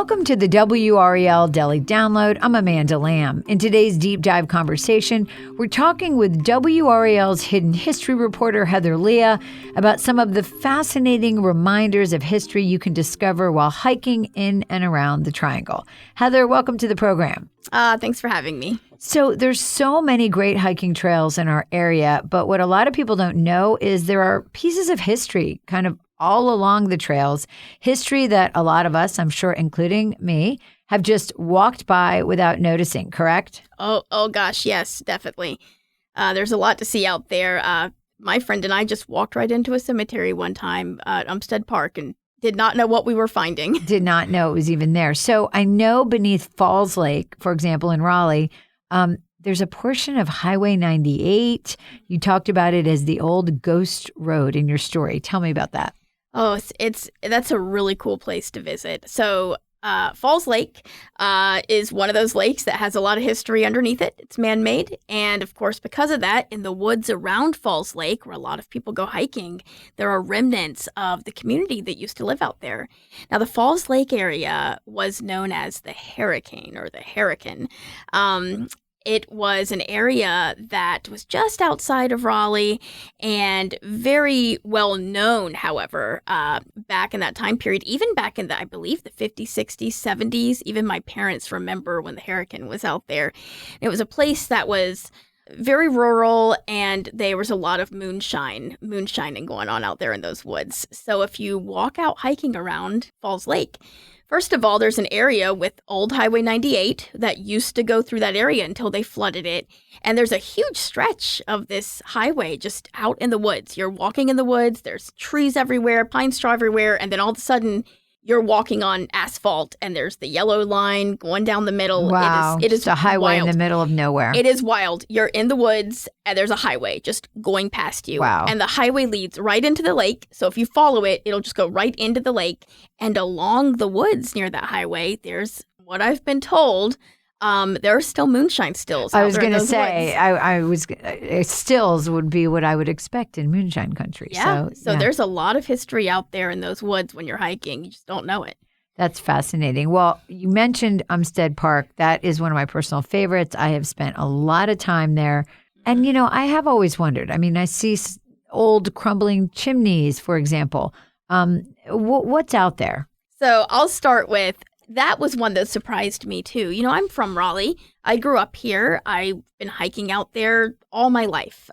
Welcome to the WRAL Daily Download. I'm Amanda Lamb. In today's deep dive conversation, we're talking with WRAL's hidden history reporter, Heather Leah, about some of the fascinating reminders of history you can discover while hiking in and around the Triangle. Heather, welcome to the program. Thanks for having me. So there's so many great hiking trails in our area, but what a lot of people don't know is there are pieces of history kind of all along the trails, history that a lot of us, I'm sure including me, have just walked by without noticing, correct? Oh gosh, yes, definitely. There's a lot to see out there. My friend and I just walked right into a cemetery one time at Umstead Park and did not know what we were finding. Did not know it was even there. So I know beneath Falls Lake, for example, in Raleigh, there's a portion of Highway 98. You talked about it as the old ghost road in your story. Tell me about that. Oh, that's a really cool place to visit. So Falls Lake is one of those lakes that has a lot of history underneath it. It's man-made. And of course, because of that, in the woods around Falls Lake, where a lot of people go hiking, there are remnants of the community that used to live out there. Now, the Falls Lake area was known as the Hurricane or the Hurricane. It was an area that was just outside of Raleigh and very well known, however, back in that time period, even back in I believe, the 50s, 60s, 70s. Even my parents remember when the Hurricane was out there. It was a place that was very rural, and there was a lot of moonshining going on out there in those woods. So if you walk out hiking around Falls Lake, first of all, there's an area with old Highway 98 that used to go through that area until they flooded it. And there's a huge stretch of this highway just out in the woods. You're walking in the woods, there's trees everywhere, pine straw everywhere, and then all of a sudden you're walking on asphalt and there's the yellow line going down the middle. Wow. It is a highway wild. In the middle of nowhere. It is wild. You're in the woods and there's a highway just going past you. Wow. And the highway leads right into the lake. So if you follow it, it'll just go right into the lake. And along the woods near that highway, there's what I've been told. There are still moonshine stills. I was going to say, stills would be what I would expect in moonshine country. Yeah. So there's a lot of history out there in those woods when you're hiking. You just don't know it. That's fascinating. Well, you mentioned Umstead Park. That is one of my personal favorites. I have spent a lot of time there. And, you know, I have always wondered. I mean, I see old crumbling chimneys, for example. What's out there? So I'll start with, that was one that surprised me, too. You know, I'm from Raleigh. I grew up here. I've been hiking out there all my life.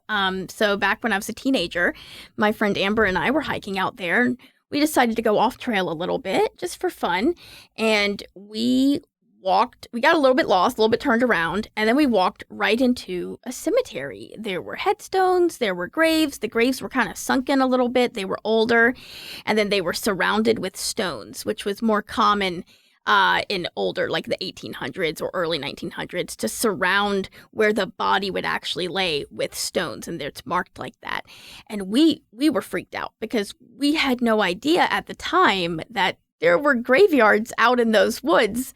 So back when I was a teenager, my friend Amber and I were hiking out there. We decided to go off trail a little bit just for fun. And we got a little bit lost, a little bit turned around, and then we walked right into a cemetery. There were headstones, there were graves. The graves were kind of sunken a little bit. They were older. And then they were surrounded with stones, which was more common in older, like the 1800s or early 1900s, to surround where the body would actually lay with stones, and it's marked like that. And we were freaked out because we had no idea at the time that there were graveyards out in those woods,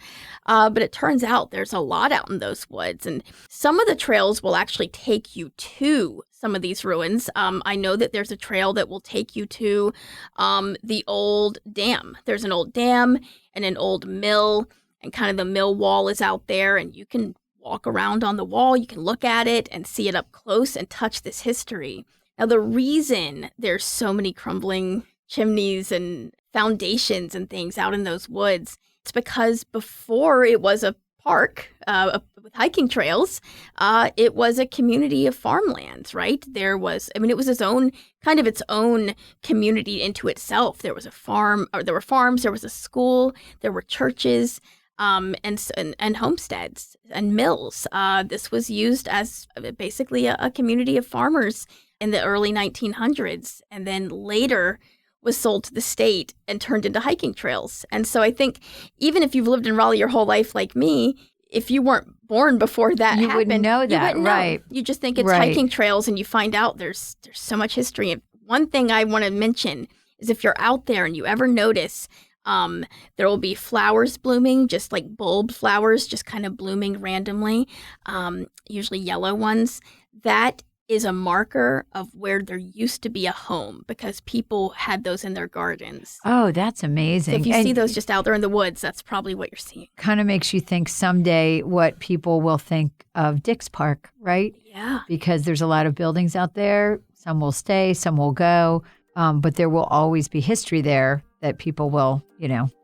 but it turns out there's a lot out in those woods, and some of the trails will actually take you to some of these ruins. I know that there's a trail that will take you to the old dam. There's an old dam and an old mill, and kind of the mill wall is out there, and you can walk around on the wall. You can look at it and see it up close and touch this history. Now, the reason there's so many crumbling chimneys and foundations and things out in those woods, it's because before it was a park with hiking trails, it was a community of farmlands, right? It was its own community into itself. There was a farm, or there were farms, there was a school, there were churches, and homesteads and mills. This was used as basically a community of farmers in the early 1900s, and then later was sold to the state and turned into hiking trails. And so I think even if you've lived in Raleigh your whole life like me, if you weren't born before that happened, wouldn't know that, right? You just think it's hiking trails, and you find out there's so much history. And one thing I want to mention is, if you're out there and you ever notice, there will be flowers blooming, just like bulb flowers, just kind of blooming randomly, usually yellow ones. That is a marker of where there used to be a home because people had those in their gardens. Oh, that's amazing. So if you see those just out there in the woods, that's probably what you're seeing. Kind of makes you think someday what people will think of Dick's Park, right? Yeah. Because there's a lot of buildings out there. Some will stay, some will go. But there will always be history there that people will,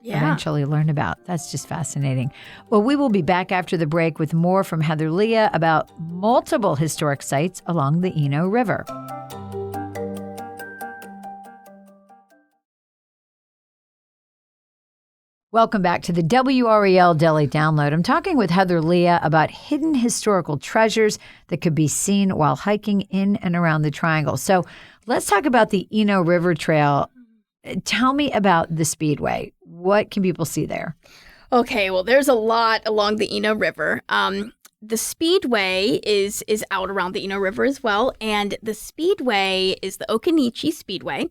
eventually learn about. That's just fascinating. Well, we will be back after the break with more from Heather Leah about multiple historic sites along the Eno River. Welcome back to the WRAL Daily Download. I'm talking with Heather Leah about hidden historical treasures that could be seen while hiking in and around the Triangle. So let's talk about the Eno River Trail. Tell me about the Speedway. What can people see there? Okay, well, there's a lot along the Eno River. The Speedway is out around the Eno River as well, and the Speedway is the Occoneechee Speedway,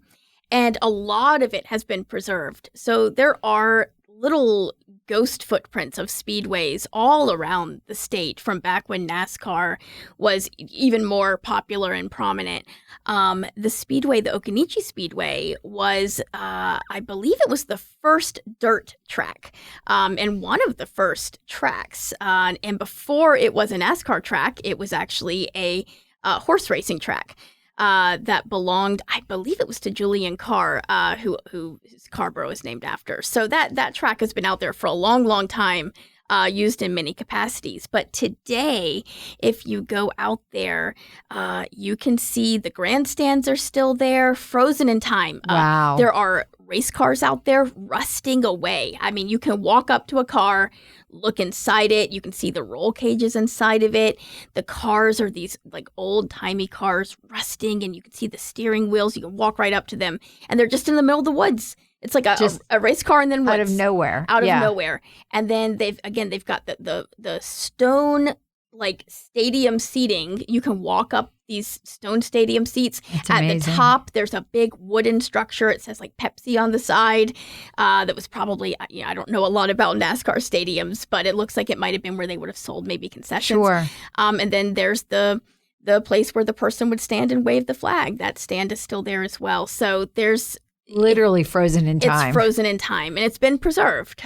and a lot of it has been preserved. So there are little ghost footprints of speedways all around the state from back when NASCAR was even more popular and prominent. The Speedway, the Occoneechee Speedway, was, I believe it was the first dirt track and one of the first tracks. And before it was a NASCAR track, it was actually a horse racing track. That belonged, I believe it was to Julian Carr, who Scarborough is named after. So that track has been out there for a long, long time, used in many capacities. But today, if you go out there, you can see the grandstands are still there, frozen in time. Wow. There are race cars out there rusting away. I mean, you can walk up to a car, look inside it. You can see the roll cages inside of it. The cars are these like old-timey cars rusting, and you can see the steering wheels. You can walk right up to them, and they're just in the middle of the woods. It's like a race car and then woods. Out of nowhere. Out of nowhere. And then they've got the stone like stadium seating. You can walk up these stone stadium seats. That's At amazing. the top, there's a big wooden structure. It says like Pepsi on the side. That was probably, I don't know a lot about NASCAR stadiums, but it looks like it might have been where they would have sold maybe concessions. Sure. And then there's the place where the person would stand and wave the flag. That stand is still there as well. So there's literally frozen in time. It's frozen in time, and it's been preserved.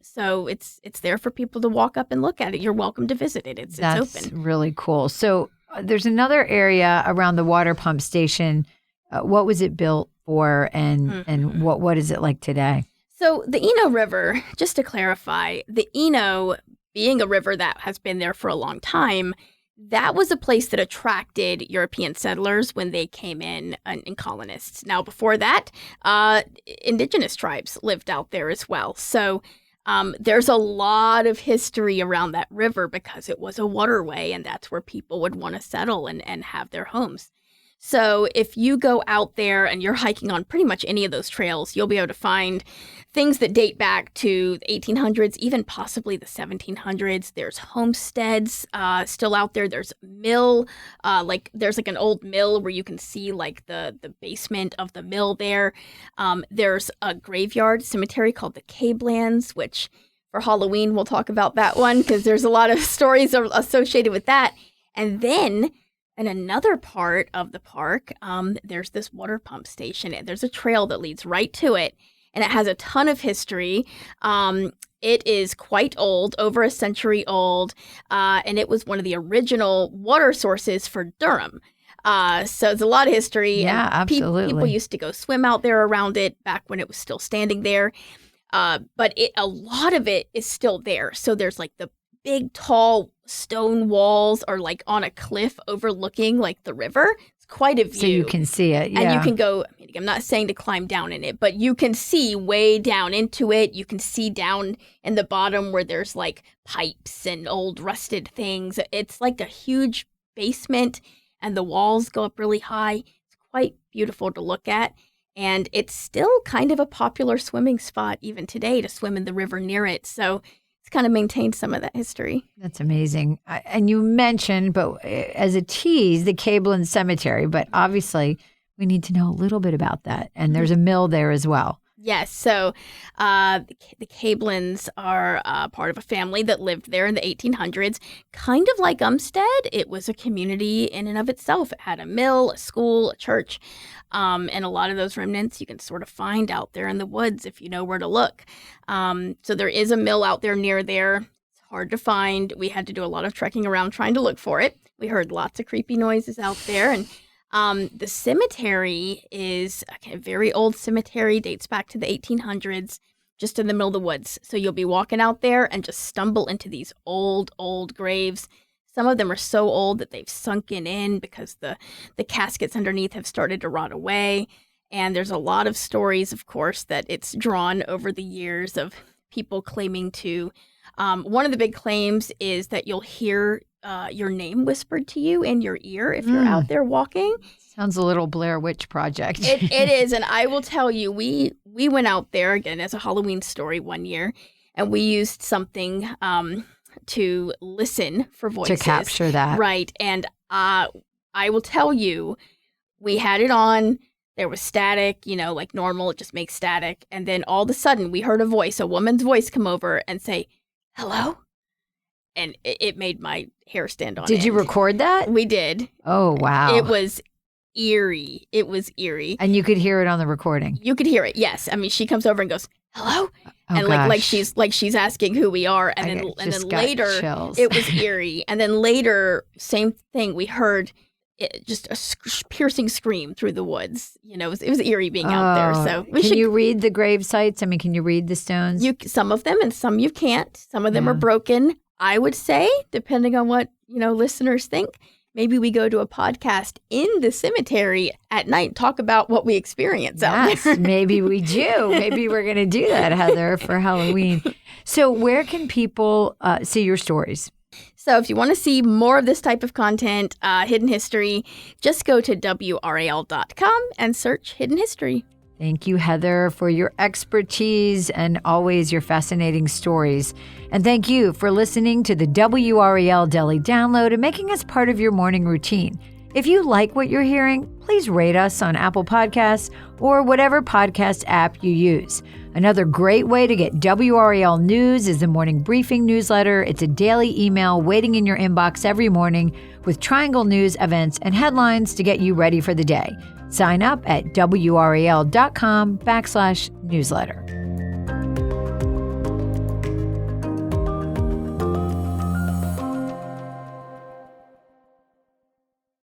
So it's there for people to walk up and look at it. You're welcome to visit it. It's open. That's really cool. So there's another area around the water pump station. What was it built for, and what is it like today? So the Eno River, just to clarify, the Eno being a river that has been there for a long time, that was a place that attracted European settlers when they came in and colonists. Now, before that, indigenous tribes lived out there as well. So there's a lot of history around that river because it was a waterway, and that's where people would want to settle and have their homes. So if you go out there and you're hiking on pretty much any of those trails, you'll be able to find things that date back to the 1800s, even possibly the 1700s. There's homesteads still out there. There's a mill, there's like an old mill where you can see like the basement of the mill there. There's a graveyard cemetery called the Cabelands, which for Halloween, we'll talk about that one because there's a lot of stories associated with that. And then in another part of the park, there's this water pump station. There's a trail that leads right to it, and it has a ton of history. It is quite old, over a century old, and it was one of the original water sources for Durham. So it's a lot of history. Yeah, absolutely. People used to go swim out there around it back when it was still standing there. But a lot of it is still there. So there's like the big, tall stone walls are like on a cliff overlooking like the river. It's quite a view. So you can see it, yeah. And you can go, I'm not saying to climb down in it, but you can see way down into it. You can see down in the bottom where there's like pipes and old rusted things. It's like a huge basement, and the walls go up really high. It's quite beautiful to look at. And it's still kind of a popular swimming spot even today to swim in the river near it. So it's kind of maintained some of that history. That's amazing. And you mentioned, but as a tease, the Cabelands Cemetery, but obviously we need to know a little bit about that. And there's a mill there as well. Yes. So the Cablins are part of a family that lived there in the 1800s. Kind of like Umstead, it was a community in and of itself. It had a mill, a school, a church, and a lot of those remnants you can sort of find out there in the woods if you know where to look. So there is a mill out there near there. It's hard to find. We had to do a lot of trekking around trying to look for it. We heard lots of creepy noises out there, and the cemetery is a very old cemetery, dates back to the 1800s, just in the middle of the woods. So you'll be walking out there and just stumble into these old graves. Some of them are so old that they've sunken in because the caskets underneath have started to rot away. And there's a lot of stories, of course, that it's drawn over the years of people claiming to. One of the big claims is that you'll hear your name whispered to you in your ear if you're out there walking. Sounds a little Blair Witch Project. It is, and I will tell you, we went out there again as a Halloween story one year, and we used something to listen for voices. To capture that. Right, and I will tell you, we had it on. There was static, like normal, it just makes static. And then all of a sudden, we heard a woman's voice come over and say, "Hello?" And it made my hair stand on end. Did you record that? We did. Oh, wow. It was eerie. And you could hear it on the recording. You could hear it, yes. I mean, she comes over and goes, "Hello?" And like she's asking who we are. And then later, chills. It was eerie. And then later, same thing. We heard just a piercing scream through the woods. It was eerie being out there. So can you read the grave sites? I mean, can you read the stones? Some of them, and some you can't. Some of them are broken. I would say, depending on what listeners think, maybe we go to a podcast in the cemetery at night and talk about what we experience out there. Maybe we do. Maybe we're going to do that, Heather, for Halloween. So where can people see your stories? So if you want to see more of this type of content, Hidden History, just go to WRAL.com and search Hidden History. Thank you, Heather, for your expertise and always your fascinating stories. And thank you for listening to the WRAL Daily Download and making us part of your morning routine. If you like what you're hearing, please rate us on Apple Podcasts or whatever podcast app you use. Another great way to get WRAL news is the Morning Briefing newsletter. It's a daily email waiting in your inbox every morning with Triangle news, events, and headlines to get you ready for the day. Sign up at WRAL.com/newsletter.